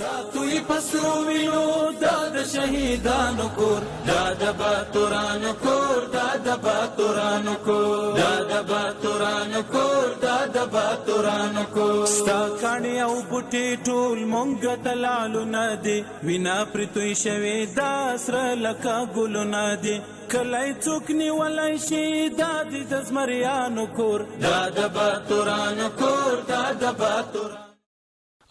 ساتوی پسرو وینو دا د شهیدانو کور، دا د باتورانو کور، دا د باتورانو کور، دا د باتورانو کور، دا د باتورانو کور. ستا کاڼي او بوټي ټول مونږ ته لالونه دي، وینا پرې توی شوې دا سره لکه ګلونه دي. کلی څوک نیولی شي دا دي د زمریانو کور، دا د باتورانو کور، دا د باتورانو.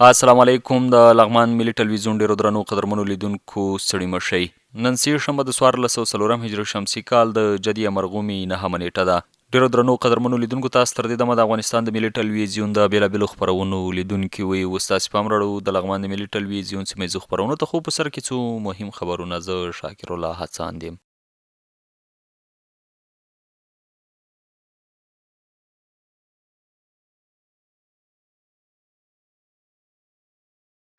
السلام علیکم. د لغمان ملي ټلویزیون ډیرو درنو قدرمنو لیدونکو ستړي مه شئ. نن سې شنبه د 1404 هجري شمسي کال د جدي مرغومي 9 نیټه ده. ډیرو درنو قدرمنو لیدونکو تاسو تر دې دمه د افغانستان د ملي ټلویزیون د بیلابیلو خپرونو لیدونکي وي. اوس تاسې پام راړو د لغمان د ملي ټلویزیون سیمه خپرونو ته. خو په سر کې څو مهم خبرونه. زه شاکر الله هڅاند یم.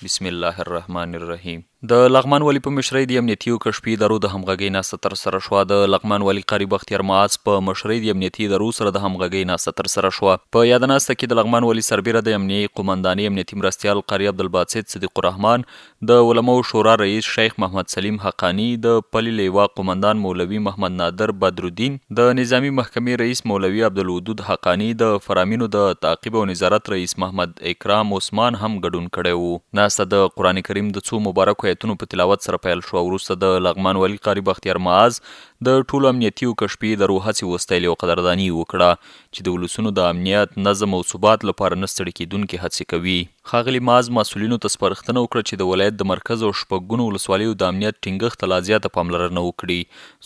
بسم الله الرحمن الرحیم. د لغمان والي په مشرۍ د امنیتي او کشفي ادارو د همغږۍ ناسته ترسره شوه. د لغمان والي قاري بختیار معاذ په مشرۍ د امنیتي ادارو سره د همغږۍ ناسته ترسره شوه. په یاده ناسته کې د لغمان والي سربیره د امنیي قومندانۍ امنیتي مرستیال قاري عبدالباسط صدیق الرحمن، د علماو شورا رئیس شیخ محمد سلیم حقانی، د پلي لیوا قومندان مولوي محمد نادر بدرالدین، د نظامی محکمې رئیس مولوي عبدالودود حقانی، د فرامینو د تعقیب او نظارت رئیس محمد اکرام عثمان هم ګډون کړی و. ناسته د قرآن کریم د څو مبارکو آیتونو په تلاوت سره پیل شوه. وروسته د لغمان والي قاري بختیار معاذ د ټولو امنیتي او کشفي ادارو هڅې وستایلې او قدرداني وکړه چې د ولسونو د امنیت، نظم او ثبات لپاره نه ستړي کیدونکې هڅې کوي. ښاغلي معاذ مسؤلینو ته سپارښتنه وکړه چې د ولایت د مرکز او شپږ ولسوالیو د امنیت ټینګښت ته لا زیاته پاملرنه وکړي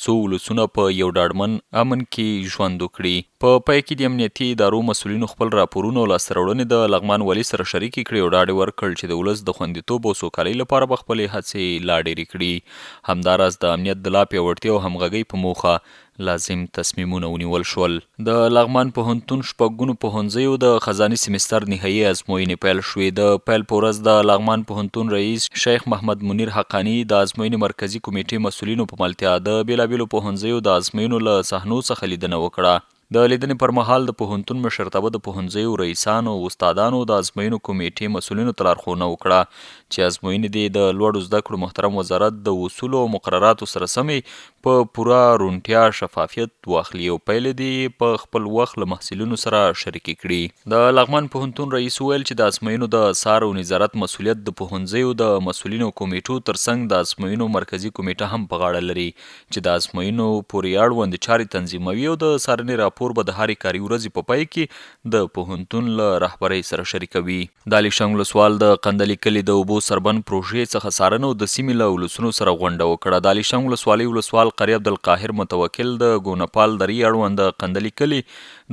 څو ولسونه په یو ډاډمن امن کې ژوند وکړي. په پای کې د امنیتي ادارو مسؤلینو خپل راپورونه او لاسته راوړنې د لغمان والي سره شریکې کړې او ډاډ یې ورکړ چې د ولس د خوندیتوب او سوکالۍ لپاره به خپلې هڅې لا ډېرې کړي. همداراز د امنیت د لا پیاوړتیا او همغږۍ په موخه لازم تصمیمونه ونیول شول. د لغمان پوهنتون شپږ پوهنځیو د خزاني سیمستر نهایي ازموینې پیل شوې. د پیل په ورځ د لغمان پوهنتون رئیس شیخ محمد منیر حقانی د ازموینې مرکزي کمیټې مسؤلینو په ملتیا د بیلابیلو پوهنځیو د ازموینو له صحنو څخه لیدنه وکړه. د لیدنې پر مهال د پوهنتون مشرتابه د پوهنځیو رئیسانو او استادانو د ازموینو کمیټې مسؤلینو ته لارښوونه وکړه چې ازموینې دې د لوړو زده کړو محترم وزارت د اصولو او مقرراتو سره سمې په پوره روڼتیا شفافیت واخلي او پایلې دې په خپل وخت له محصلینو سره شریکې کړي. د لغمان پوهنتون رئیس وویل چې د ازموینو د څار او نظارت مسؤلیت د پوهنځیو د مسؤلینو کمیټو ترڅنګ د ازموینو مرکزي کمیټه هم په غاړه لري چې د ازموینو پورې اړوند چارې تنظیموي او د څارنې راپور به د هرې کاري ورځې په پای کې د پوهنتون له رهبرۍ سره شریکوي. د الیشنګ ولسوال د قندلي کلي د اوبو سربند پروژې څخه څارنه او د سیمې له ولسونو سره غونډه وکړه. د الیشنګ ولسوالۍ ولسوال قاري عبدالقاهر متوکل د ګونپال درې اړوند د قندلي کلي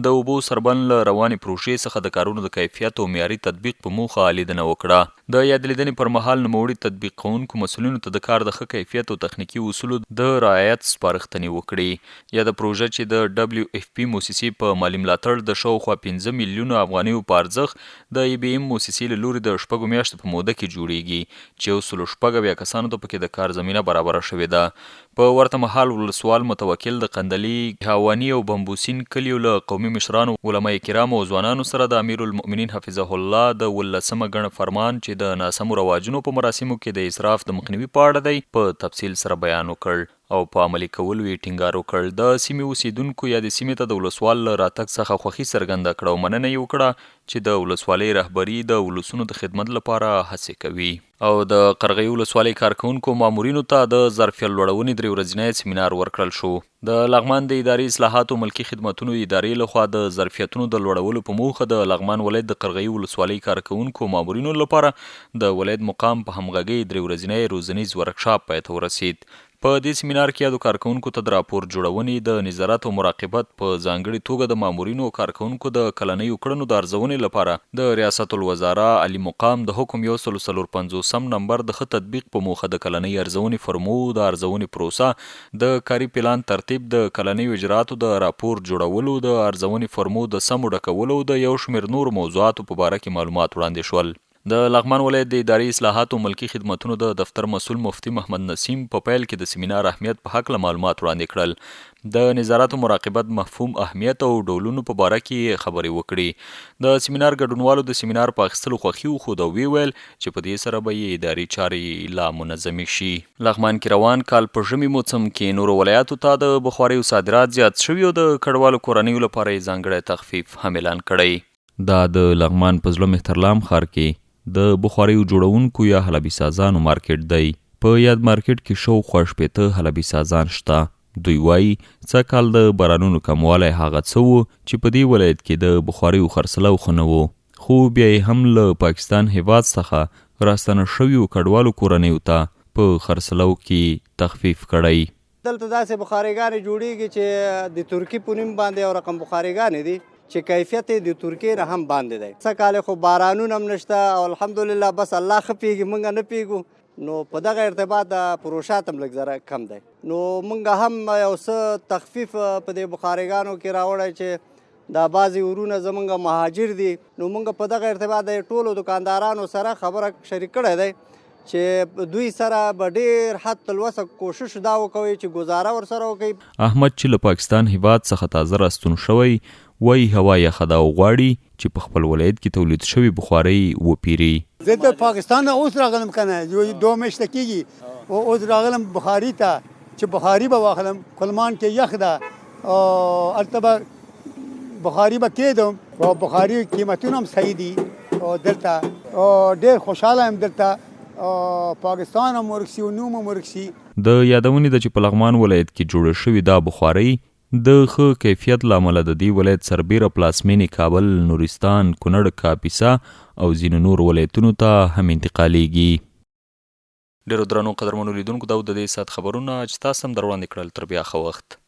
د اوبو سربند له روانې پروژې څخه د کارونو د کیفیت او معیاري تطبیق په موخه لیدنه وکړه. د یاد لیدنې پر مهال نوموړي تطبیق کوونکو مسؤلینو ته د کار د ښه کیفیت او تخنیکي اصولو د رعایت سپارښتنې وکړي. یاده پروژه چې د WFP موسسې په مالي ملاتړ د شاوخوا 15 میلیونو افغانیو په ارزښت د EBM موسسې له لوري د شپږو میاشتو په موده کې جوړیږي چې 106 کسانو ته پکې د کار زمینه برابره شوې ده. په ورته مهال ولسوال متوکل د قندلي، هاواني او بمبوسین کلیو له قومي مشرانو، علما کرامو او ځوانانو سره د امیر المؤمنین حفظه الله د 18مه ګڼه فرمان چې د ناسمو رواجونو په مراسمو کې د اسراف د مخنیوي په اړه دی په تفصیل سره بیان وکړ او په عملي کولو یې ټینګار وکړ. د سیمې اوسیدونکو یا د سیمې ته د ولسوال له راتګ څخه خوښي څرګنده کړه او مننه یې وکړه چې د ولسوالۍ رهبري د ولسونو د خدمت لپاره هڅې کوي. او د قرغۍ ولسوالۍ کارکوونکو مامورینو ته د ظرفیت لوړونې 3 ورځنی سیمینار ورکړل شو. د لغمان د اداري اصلاحاتو ملکي خدمتونو ادارې لخوا د ظرفیتونو د لوړولو په موخه د لغمان ولایت د قرغۍ ولسوالۍ کارکوونکو مامورینو لپاره د ولایت مقام په همغږۍ 3 ورځنی روزنیز ورکشاپ پای ته ورسید. په دې سیمینار کې یادو کارکوونکو ته د راپور جوړونې، د نظارت او مراقبت، په ځانګړې توګه د مامورینو او کارکوونکو د کلنیو کړنو د ارزونې لپاره د ریاست الوزرا عالی مقام د حکم 154 نمبر د ښه تطبیق په موخه د کلنۍ ارزونې فرمو، د ارزونې پروسه، د کاري پلان ترتیب، د کلنیو اجرااتو د راپور جوړولو، د ارزونې فرمو د سمو ډکولو، د یو شمېر نورو موضوعاتو په باره کې معلومات وړاندې شول. د لغمان ولایت د اداري اصلاحاتو ملکي خدمتونو د دفتر مسؤل مفتي محمد نسیم په پیل کې د سیمینار اهمیت په هکله معلومات وړاندې کړل. د نظارت او مراقبت مفهوم، اهمیت او ډولونو په باره کې خبرې وکړي. د سیمینار ګډونوالو د سیمینار په اخیستلو خوښي وښوده او ویل چې په دې سره به یې اداري چارې لا منظمې شي. لغمان کې روان کال په ژمي موسم کې نورو ولایاتو ته د بخاریو صادرات زیات شوي او د کډوالو کورنیو لپاره یې ځانګړی تخفیف هم اعلان کړی. دا د لغمان په زړه مهترلام ښار کې د بخاریو جوړونکو یا حلبي سازانو مارکیټ دی. په یاد مارکیټ کې شاوخوا 60 حلبي سازان شته. دوی وایي څه کال د بارانونو کموالی هغه څه و چې په دې ولایت کې د بخاریو خرڅلاو ښه نه و، خو بیا یې هم له پاکستان هیواد څخه راستنه شویو کډوالو کورنیو ته په خرڅلاو کې تخفیف کړی. دلته داسې بخاریګانې جوړیږي چې د ترکي په نوم باندې یو رقم بخاریګانې دي چې کیفیت یې د ترکي نه هم باندې دی. څه کال خو بارانونه هم نشته او الحمدلله بس الله ښه پیږي، موږ نه پیږو. نو په دغه ارتباط د پروشات هم لږ ذره کم دی. نو موږ هم یو څه تخفیف په دې بخاریګانو کې راوړی چې دا بعضې ورونه زموږ مهاجر دي. نو موږ په دغه ارتباط د ټولو دکاندارانو سره خبره شریک کړی دی چې دوی سره به ډېر حد الوسع کوشش دا وکوي چې ګزاره ورسره وکړي. احمد چې له پاکستان هیواد څخه تازه راستون شوی وایي هوا یخه ده او غواړي چې په خپل ولایت کې تولید شوي بخارۍ وپیري. زه د پاکستان نه اوس راغلم که نه، یو 2 میاشته کېږي او اوس راغلم بخاري ته چې بخاري به واخلم. کلمان کې یخ ده او هلته به بخاري به کېدم او بخاري قیمتونه هم صحیح دي او دلته ډېر خوشحاله یم. دلته پاکستان هم ورکسي او نوم هم ورکسي. د یادونې ده چې په لغمان ولایت کې جوړه شوې دا بخارۍ د ښه کیفیت له امله د دې ولایت سربیره پلازمینې کابل، نورستان، کونړ، کاپیسا او ځینو نور ولایتونو ته هم انتقالیږي. ډېرو درنو قدرمنو لیدونکو دا د دې ساعت خبرونه چې تاسو هم در وړاندې کړل. تر بیا ښه وخت.